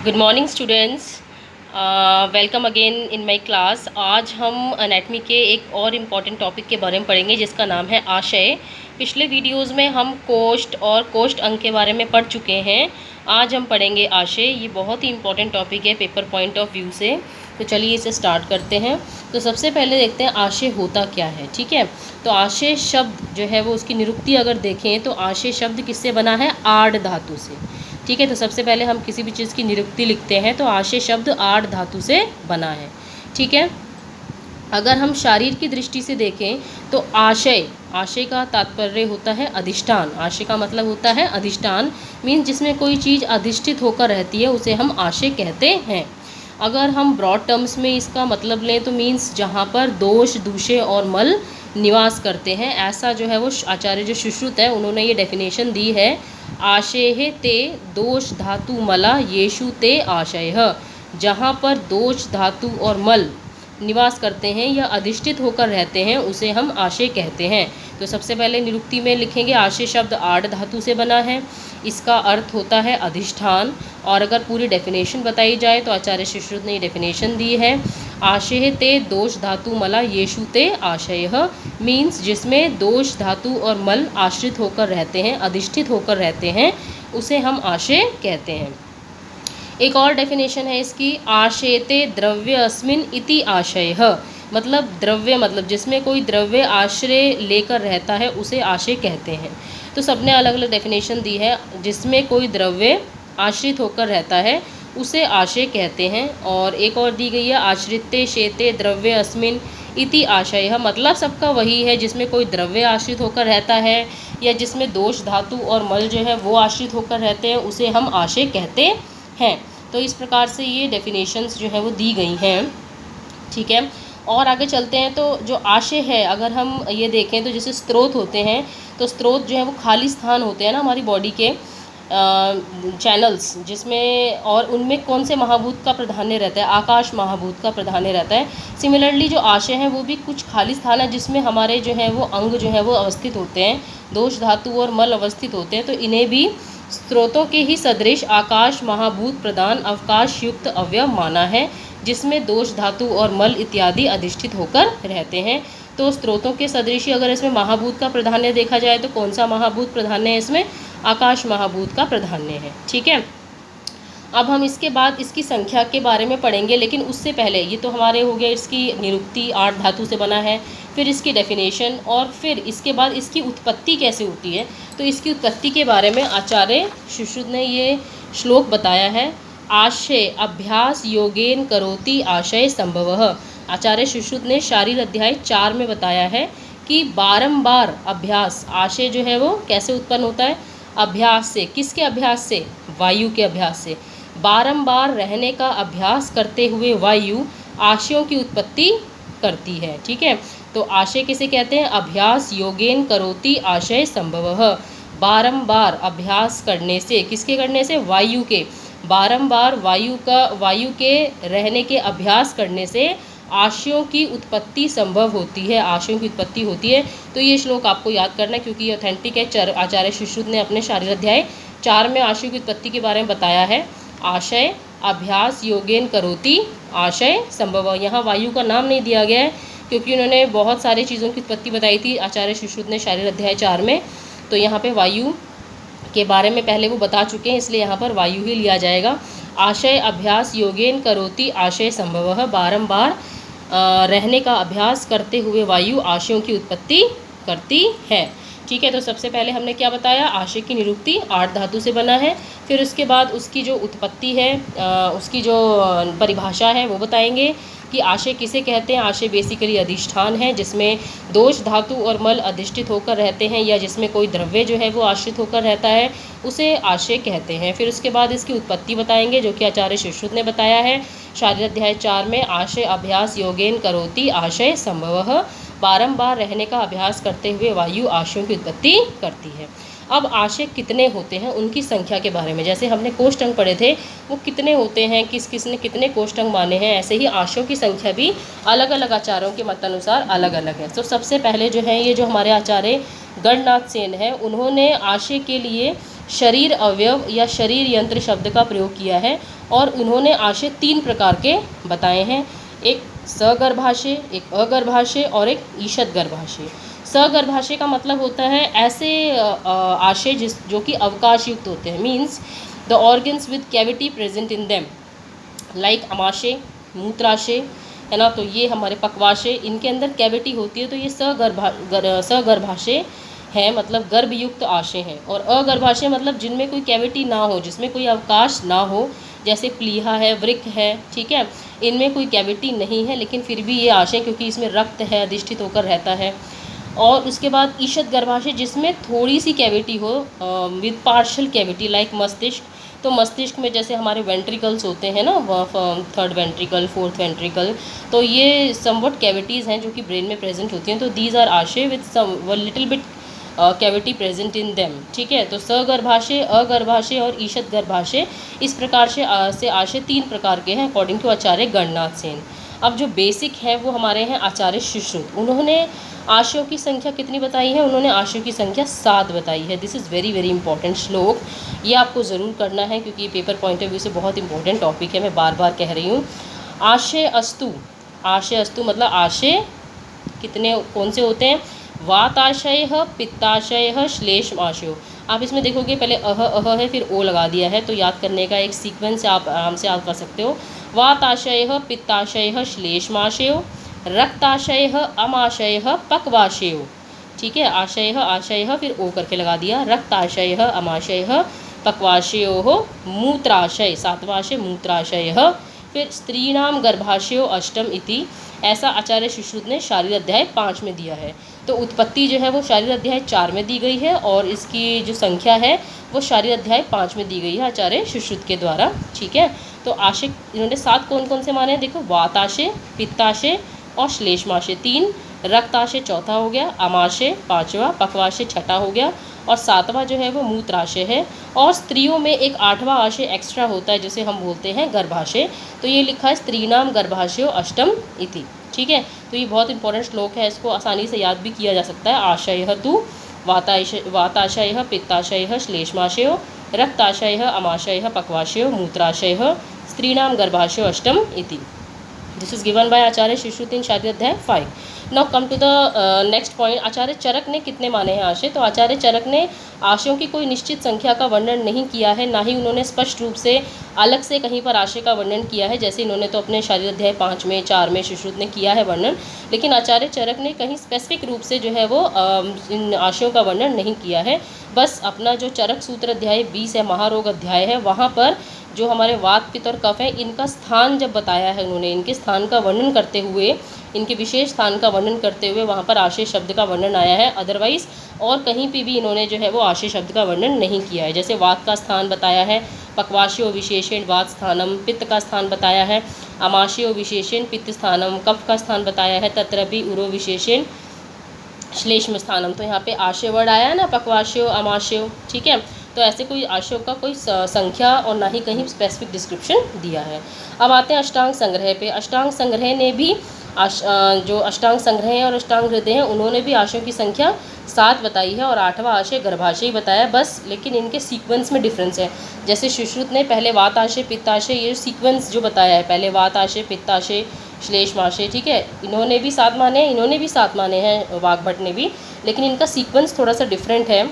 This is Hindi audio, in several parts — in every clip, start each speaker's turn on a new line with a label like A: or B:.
A: Good morning students, welcome again in my class. आज हम एनाटमी के एक और इम्पॉर्टेंट टॉपिक के बारे में पढ़ेंगे जिसका नाम है आशय। पिछले वीडियोस में हम कोष्ठ और कोष्ठ अंग के बारे में पढ़ चुके हैं। आज हम पढ़ेंगे आशय। ये बहुत ही इम्पॉर्टेंट टॉपिक है पेपर पॉइंट ऑफ व्यू से। तो चलिए इसे स्टार्ट करते हैं। तो सबसे पहले देखते हैं आशय होता क्या है। ठीक है, तो आशय शब्द जो है वो उसकी निरुक्ति अगर देखें तो आशय शब्द किससे बना है? आड़ धातु से। ठीक है, तो सबसे पहले हम किसी भी चीज़ की निरुक्ति लिखते हैं तो आशय शब्द आड़ धातु से बना है। ठीक है, अगर हम शारीर की दृष्टि से देखें तो आशय का तात्पर्य होता है अधिष्ठान। आशय का मतलब होता है अधिष्ठान, मीन्स जिसमें कोई चीज़ अधिष्ठित होकर रहती है उसे हम आशय कहते हैं। अगर हम ब्रॉड टर्म्स में इसका मतलब लें तो मीन्स जहाँ पर दोष, दूषे और मल निवास करते हैं, ऐसा जो है वो आचार्य जो सुश्रुत है उन्होंने ये डेफिनेशन दी है। आशय ते दोष धातु मला येषु ते आशय। जहाँ पर दोष धातु और मल निवास करते हैं या अधिष्ठित होकर रहते हैं उसे हम आशय कहते हैं। तो सबसे पहले निरुक्ति में लिखेंगे आशय शब्द आड़ धातु से बना है, इसका अर्थ होता है अधिष्ठान। और अगर पूरी डेफिनेशन बताई जाए तो आचार्य सुश्रुत ने ये डेफिनेशन दी है, आशय ते दोष धातु मला येषु ते आशय, मीन्स जिसमें दोष धातु और मल आश्रित होकर रहते हैं, अधिष्ठित होकर रहते हैं, उसे हम आशय कहते हैं। एक और डेफिनेशन है इसकी, आशयते द्रव्य अस्मिन इति आशय, मतलब द्रव्य मतलब जिसमें कोई द्रव्य आश्रय लेकर रहता है उसे आशय कहते हैं। तो सबने अलग अलग डेफिनेशन दी है। जिसमें कोई द्रव्य आश्रित होकर रहता है उसे आशय कहते हैं। और एक और दी गई है, आश्रित्य शेते द्रव्य अस्मिन इति आशय, मतलब सबका वही है, जिसमें कोई द्रव्य आश्रित होकर रहता है या जिसमें दोष धातु और मल जो है वो आश्रित होकर रहते हैं उसे हम आशय कहते हैं। तो इस प्रकार से ये डेफिनेशंस जो है वो दी गई हैं। ठीक है, और आगे चलते हैं। तो जो आशय है अगर हम ये देखें तो जैसे स्रोत होते हैं, तो स्रोत जो है वो खाली स्थान होते हैं ना हमारी बॉडी के चैनल्स, जिसमें और उनमें कौन से महाभूत का प्राधान्य रहता है? आकाश महाभूत का प्राधान्य रहता है। सिमिलरली जो आशय है वो भी कुछ खाली स्थान है जिसमें हमारे जो है वो अंग जो है वो अवस्थित होते हैं, दोष धातु और मल अवस्थित होते हैं। तो इन्हें भी स्रोतों के ही सदृश आकाश महाभूत प्रदान अवकाश युक्त अवयव माना है, जिसमें दोष धातु और मल इत्यादि अधिष्ठित होकर रहते हैं। तो स्रोतों के सदृश अगर इसमें महाभूत का प्राधान्य देखा जाए तो कौन सा महाभूत प्राधान्य है इसमें? आकाश महाभूत का प्राधान्य है। ठीक है, अब हम इसके बाद इसकी संख्या के बारे में पढ़ेंगे, लेकिन उससे पहले ये तो हमारे हो गया इसकी निरुक्ति, आठ धातु से बना है, फिर इसकी डेफिनेशन, और फिर इसके बाद इसकी उत्पत्ति कैसे होती है। तो इसकी उत्पत्ति के बारे में आचार्य सुश्रुत ने ये श्लोक बताया है, आशय अभ्यास योगेन करोति आशय संभवः। आचार्य सुश्रुत ने शारीर अध्याय 4 में बताया है कि बारंबार अभ्यास, आशय जो है वो कैसे उत्पन्न होता है? अभ्यास से। किसके अभ्यास से? वायु के अभ्यास से। बारंबार रहने का अभ्यास करते हुए वायु आशयों की उत्पत्ति करती है। ठीक है, तो आशय किसे कहते हैं? अभ्यास योगेन करोति आशय संभवः। बारंबार अभ्यास करने से, किसके करने से? वायु के। बारंबार वायु के रहने के अभ्यास करने से आशयों की उत्पत्ति संभव होती है, आशयों की उत्पत्ति होती है। तो ये श्लोक आपको याद करना है क्योंकि ये ऑथेंटिक है। आचार्य सुश्रुत ने अपने शारीर अध्याय 4 में आशयों की उत्पत्ति के बारे में बताया है, आशय अभ्यास योगेन करोति आशय संभव। यहाँ वायु का नाम नहीं दिया गया है क्योंकि उन्होंने बहुत सारी चीज़ों की उत्पत्ति बताई थी आचार्य सुश्रुत ने शारीर अध्याय 4 में। तो यहाँ पे वायु के बारे में पहले वो बता चुके हैं, इसलिए यहाँ पर वायु ही लिया जाएगा। आशय अभ्यास योगेन करोति आशय संभवः, बारंबार रहने का अभ्यास करते हुए वायु आशयों की उत्पत्ति करती है। ठीक है, तो सबसे पहले हमने क्या बताया? आशय की निरुक्ति आठ धातु से बना है। फिर उसके बाद उसकी जो उत्पत्ति है, उसकी जो परिभाषा है वो बताएंगे कि आशय किसे कहते हैं। आशय बेसिकली अधिष्ठान है जिसमें दोष धातु और मल अधिष्ठित होकर रहते हैं या जिसमें कोई द्रव्य जो है वो आश्रित होकर रहता है, उसे आशय कहते हैं। फिर उसके बाद इसकी उत्पत्ति बताएंगे जो कि आचार्य सुश्रुत ने बताया है शारीर अध्याय 4 में, आशय अभ्यास योगेन करोति आशय संभवः, बारंबार रहने का अभ्यास करते हुए वायु आशयों की उत्पत्ति करती है। अब आशय कितने होते हैं उनकी संख्या के बारे में, जैसे हमने कोष्ठ अंग पढ़े थे वो कितने होते हैं, किस किस ने कितने कोष्ठ अंग माने हैं, ऐसे ही आशयों की संख्या भी अलग अलग आचार्यों के मतानुसार अलग अलग है। तो सबसे पहले जो है ये जो हमारे आचार्य गणनाथ सेन है, उन्होंने आशय के लिए शरीर अवयव या शरीर यंत्र शब्द का प्रयोग किया है और उन्होंने आशय 3 प्रकार के बताए हैं, एक सगर्भाशय, एक अगर्भाशय और एक ईषद गर्भाशय। सगर्भाशय का मतलब होता है ऐसे आशय जो कि अवकाश युक्त होते हैं, means the organs with cavity present in them, like अमाशय, मूत्राशय, है ना। तो ये हमारे पक्वाशय, इनके अंदर कैविटी होती है, तो ये सगर्भाशय है, मतलब गर्भयुक्त आशय है। और अगर्भाशय मतलब जिनमें कोई कैविटी ना हो, जिसमें कोई अवकाश ना हो, जैसे प्लीहा है, वृक्क है, ठीक है, इनमें कोई कैविटी नहीं है लेकिन फिर भी ये आशय, क्योंकि इसमें रक्त है, अधिष्ठित होकर रहता है। और उसके बाद ईषद गर्भाशय जिसमें थोड़ी सी कैविटी हो, विद पार्शियल कैविटी, लाइक मस्तिष्क। तो मस्तिष्क में जैसे हमारे वेंट्रिकल्स होते हैं ना, 3rd वेंट्रिकल, 4th वेंट्रिकल, तो ये समवट कैविटीज़ हैं जो कि ब्रेन में प्रेजेंट होती हैं। तो दीज आर आशय with some little bit cavity present in them, ठीक है। तो सगर्भाशय, अगर्भाशय और ईषद गर्भाशय, इस प्रकार से आशय 3 प्रकार के हैं अकॉर्डिंग टू आचार्य गणनाथ सेन। अब जो बेसिक है वो हमारे हैं आचार्य सुश्रुत। उन्होंने आशयों की संख्या कितनी बताई है? उन्होंने आशयों की संख्या 7 बताई है। This is very very important श्लोक, ये आपको ज़रूर करना है क्योंकि पेपर पॉइंट ऑफ व्यू से बहुत इंपॉर्टेंट टॉपिक है, मैं बार बार कह रही हूँ। आशय अस्तु, आशय अस्तु मतलब आशय कितने कौन से होते हैं? वाताशय, पित्ताशय, श्लेष्माशय। आप इसमें देखोगे पहले अह है, फिर ओ लगा दिया है, तो याद करने का एक सीक्वेंस आप आराम से याद कर सकते हो। वाताशय, पित्ताशय, श्लेष्माशय, रक्ताशय, अमाशय, पक्वाशय, ठीक है। आशय, आशय, फिर ओ करके लगा दिया, रक्ताशय, अमाशय, पक्वाशयो, मूत्राशय, 7वां आशय मूत्राशय, फिर स्त्रीणाम गर्भाशयो अष्टम इति, ऐसा आचार्य सुश्रुत ने शारीर अध्याय 5 में दिया है। तो उत्पत्ति जो है वो शारीर अध्याय 4 में दी गई है और इसकी जो संख्या है वो शारीर अध्याय 5 में दी गई है आचार्य सुश्रुत के द्वारा, ठीक है। तो आशय इन्होंने 7 कौन कौन से माने हैं? देखो, वाताशय, पित्ताशय और श्लेष्माशय 3, रक्ताशय 4था हो गया, अमाशय 5वां, पक्वाशय 6ठा हो गया और 7वां जो है वो मूत्राशय है। और स्त्रियों में एक 8वां आशय एक्स्ट्रा होता है जिसे हम बोलते हैं गर्भाशय। तो ये लिखा है स्त्रीणाम गर्भाशयो अष्टम इति, ठीक है। तो ये बहुत इंपॉर्टेंट श्लोक है, इसको आसानी से याद भी किया जा सकता है। आशय तु वाताशय, पित्ताशय, श्लेष्माशय, रक्ताशय, अमाशय, पक्वाशय, मूत्राशय, स्त्रीणाम गर्भाशयो अष्टम इति। This is given by Acharya Sushruta in शारीर अध्याय 5। Now come to the next point. Acharya Charak ने कितने माने हैं आशय? तो आचार्य चरक ने आशयों की कोई निश्चित संख्या का वर्णन नहीं किया है, ना ही उन्होंने स्पष्ट रूप से अलग से कहीं पर आशय का वर्णन किया है, जैसे इन्होंने तो अपने शारीर अध्याय 5 में, 4 में सुश्रुत ने किया है वर्णन। लेकिन आचार्य चरक ने कहीं स्पेसिफिक रूप से जो है वो इन आशयों का वर्णन नहीं किया है। बस अपना जो चरक सूत्र अध्याय 20 है, महारोग अध्याय है, वहाँ पर जो हमारे वात, पित्त और कफ है, इनका स्थान जब बताया है उन्होंने, इनके स्थान का वर्णन करते हुए, इनके विशेष स्थान का वर्णन करते हुए वहाँ पर आशय शब्द का वर्णन आया है। अदरवाइज़ और कहीं पे भी इन्होंने जो है वो आशय शब्द का वर्णन नहीं किया है। जैसे वात का स्थान बताया है, पक्वाशयो विशेषण वात स्थानम, पित्त का स्थान बताया है, अमाशयो विशेषण पित्त स्थानम, कफ का स्थान बताया है, तत्रपि उरो विशेषण श्लेष्म स्थानम। तो यहाँ पे आशय वर्ड आया है ना, पक्वाशयो, अमाशयो, ठीक है। तो ऐसे कोई आशयों का कोई संख्या और ना ही कहीं स्पेसिफिक डिस्क्रिप्शन दिया है। अब आते हैं अष्टांग संग्रह पे। अष्टांग संग्रह ने भी जो अष्टांग संग्रह है और अष्टांग हृदय हैं, उन्होंने भी आशयों की संख्या 7 बताई है और 8वां आशय गर्भाशय बताया बस, लेकिन इनके सीक्वेंस में डिफरेंस है। जैसे सुश्रुत ने पहले वाताशय, पित्ताशय, ये सीक्वेंस जो बताया है, पहले वाताशय, पित्ताशय, श्लेष्माशय, ठीक है, इन्होंने भी 7 माने, इन्होंने भी 7 माने हैं वाग्भट ने भी, लेकिन इनका सीक्वेंस थोड़ा सा डिफरेंट है।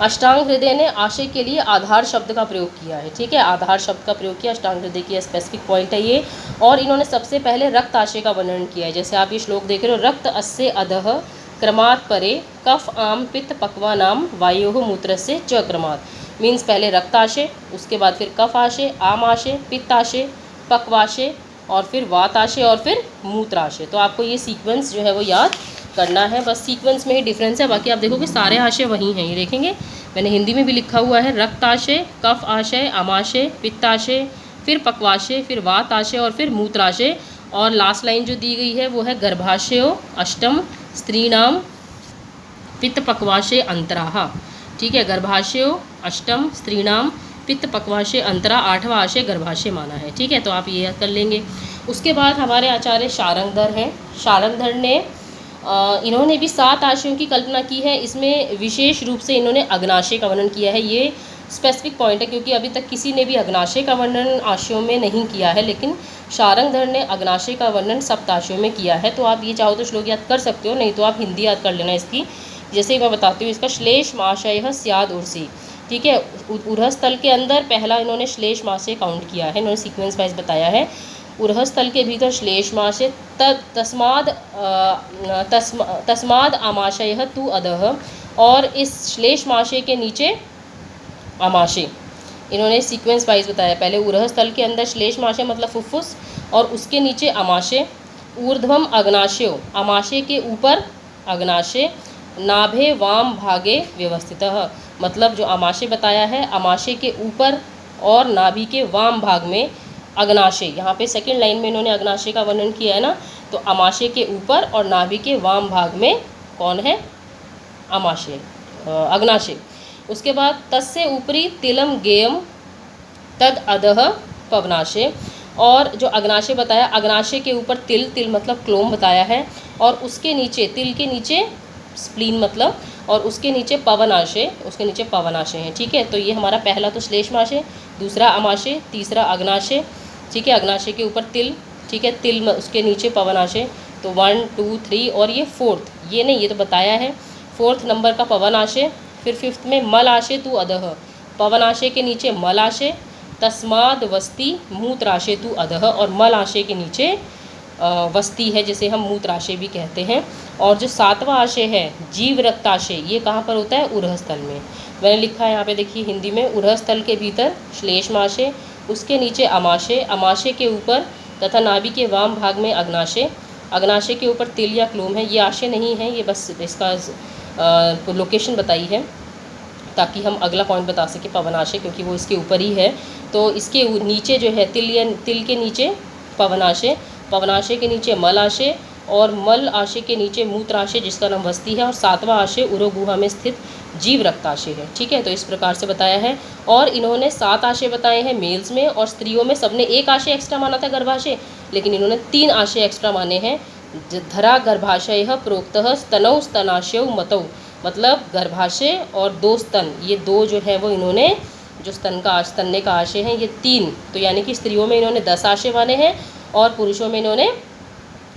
A: अष्टांग हृदय ने आशय के लिए आधार शब्द का प्रयोग किया है, ठीक है, आधार शब्द का प्रयोग किया, अष्टांग हृदय की स्पेसिफिक पॉइंट है ये। और इन्होंने सबसे पहले रक्त आशय का वर्णन किया है। जैसे आप ये श्लोक देख रहे हो, रक्त अस्य अधः क्रमात् परे कफ आम पित्त पक्वा नाम वायोः मूत्रस्य च क्रमात्। मीन्स पहले रक्ताशय, उसके बाद फिर कफ आशय, आमाशय, पित्ताशय, पक्वाशय और फिर वाताशय और फिर मूत्राशय। तो आपको ये सीक्वेंस जो है वो याद करना है, बस सीक्वेंस में ही डिफरेंस है, बाकी आप देखोगे सारे आशय वही हैं। ये देखेंगे मैंने हिंदी में भी लिखा हुआ है, रक्ताशय, कफ आशय, अमाशय, पित्ताशय, फिर पक्वाशय, फिर वाताशय और फिर मूत्राशय। और लास्ट लाइन जो दी गई है वो है गर्भाशयो अष्टम स्त्रीणाम पित्त पक्वाशय अंतराहा, ठीक है, गर्भाशयो अष्टम स्त्रीणाम पित्त पक्वाशय अंतरा, 8वां आशय गर्भाशय माना है, ठीक है। तो आप ये याद कर लेंगे। उसके बाद हमारे आचार्य शारंगधर हैं। शारंगधर ने इन्होंने भी 7 आशयों की कल्पना की है। इसमें विशेष रूप से इन्होंने अग्नाशय का वर्णन किया है। ये स्पेसिफिक पॉइंट है क्योंकि अभी तक किसी ने भी अग्नाशय का वर्णन आशयों में नहीं किया है, लेकिन शारंगधर ने अग्नाशय का वर्णन सप्ताशयों में किया है। तो आप ये चाहो तो श्लोक याद कर सकते हो, नहीं तो आप हिंदी याद कर लेना इसकी। जैसे ही मैं बताती हूँ इसका, श्लेष माशय स्याद उर्सी, ठीक है। उरहस्थल के अंदर पहला इन्होंने श्लेष माशय काउंट किया है, इन्होंने सीक्वेंस वाइज बताया है। उरहस्थल के भीतर श्लेष माशय तस्माद आमाशय तु अधः, और इस श्लेष माशय के नीचे आमाशय, इन्होंने सीक्वेंस वाइज बताया। पहले उरह स्थल के अंदर श्लेष माशय मतलब फुफ्फुस, और उसके नीचे आमाशय। ऊर्ध्वम अग्नाशयो, आमाशय के ऊपर अग्नाशय। नाभे वाम भागे व्यवस्थितः, मतलब जो आमाशय बताया है, आमाशय के ऊपर और नाभि के वाम भाग में अग्नाशय। यहाँ पे सेकंड लाइन में इन्होंने अग्नाशय का वर्णन किया है ना, तो आमाशय के ऊपर और नाभि के वाम भाग में कौन है? आमाशय, अग्नाशय। उसके बाद तस्य ऊपरी तिलम गेयम तद अधः पवनाशय, और जो अग्नाशय बताया, अग्नाशय के ऊपर तिल, तिल मतलब क्लोम बताया है, और उसके नीचे, तिल के नीचे स्प्लीन मतलब, और उसके नीचे पवनाशय, उसके नीचे पवनाशय है, ठीक है। तो ये हमारा पहला तो श्लेष्माशय, दूसरा आमाशय, तीसरा अग्नाशय, ठीक है। अग्नाशय के ऊपर तिल, ठीक है, तिल उसके नीचे पवनाशय। तो 1 2 3, और ये फोर्थ, ये नहीं, ये तो बताया है, फोर्थ नंबर का पवनाशय। फिर फिफ्थ में मलाशय तु अधः, पवनाशय के नीचे मलाशय। तस्माद वस्ती मूत्राशय तु अधः, और मलाशय के नीचे वस्ती है, जिसे हम मूत्राशय भी कहते हैं। और जो 7वां आशय है जीव रक्ताशय, ये कहाँ पर होता है? उरहस्थल में। मैंने लिखा है यहाँ पे देखिए हिंदी में, उरहस्थल के भीतर श्लेष्माशय, उसके नीचे आमाशय, आमाशय के ऊपर तथा नाभि के वाम भाग में अग्नाशय, अग्नाशय के ऊपर तिल या क्लोम है। ये आशय नहीं है, ये बस इसका लोकेशन बताई है ताकि हम अगला पॉइंट बता सकें पवनाशय, क्योंकि वो इसके ऊपर ही है। तो इसके नीचे जो है तिल के नीचे पवनाशय, पवनाशय के नीचे मलाशय, और मल आशय के नीचे मूत्राशय जिसका नाम वस्ती है, और 7वां आशय उरो गुहा में स्थित जीव रक्ताशय है, ठीक है। तो इस प्रकार से बताया है। और इन्होंने 7 आशय बताए हैं मेल्स में, और स्त्रियों में सबने एक आशय एक्स्ट्रा माना था गर्भाशय, लेकिन इन्होंने 3 आशय एक्स्ट्रा माने हैं। धरा गर्भाशय प्रोक्तः स्तनौ स्तनाशय मतौ, मतलब गर्भाशय और 2 स्तन, ये 2 जो है वो इन्होंने, जो स्तन्य का आशय है, ये 3। तो यानी कि स्त्रियों में इन्होंने 10 आशय माने हैं और पुरुषों में इन्होंने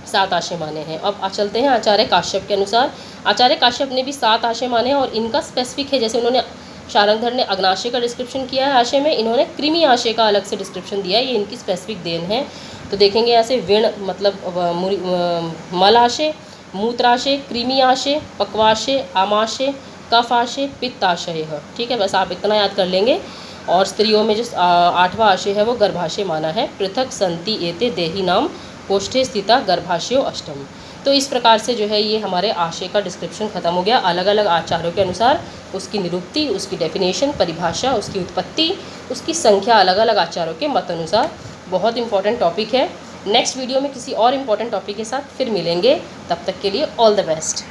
A: 7 आशय माने हैं। अब चलते हैं आचार्य काश्यप के अनुसार। आचार्य काश्यप ने भी 7 आशय माने हैं, और इनका स्पेसिफिक है, जैसे उन्होंने शारंगधर ने अग्नाशय का डिस्क्रिप्शन किया है आशय में, इन्होंने कृमि आशय का अलग से डिस्क्रिप्शन दिया है, ये इनकी स्पेसिफिक देन है। तो देखेंगे ऐसे विण मतलब मलाशय, मूत्राशय, कृमि आशय, पक्वाशय, आमाशय, कफाशय, पित्ताशय, ठीक है। बस आप इतना याद कर लेंगे। और स्त्रियों में जो 8वां आशय है वो गर्भाशय माना है। पृथक संति एते देही नाम कोष्ठे स्थिता गर्भाशयो अष्टम। तो इस प्रकार से जो है ये हमारे आशय का डिस्क्रिप्शन खत्म हो गया। अलग अलग आचार्यों के अनुसार उसकी निरुक्ति, उसकी डेफिनेशन, परिभाषा, उसकी उत्पत्ति, उसकी संख्या अलग अलग आचार्यों के मत अनुसार। बहुत इंपॉर्टेंट टॉपिक है। नेक्स्ट वीडियो में किसी और इम्पॉर्टेंट टॉपिक के साथ फिर मिलेंगे। तब तक के लिए ऑल द बेस्ट।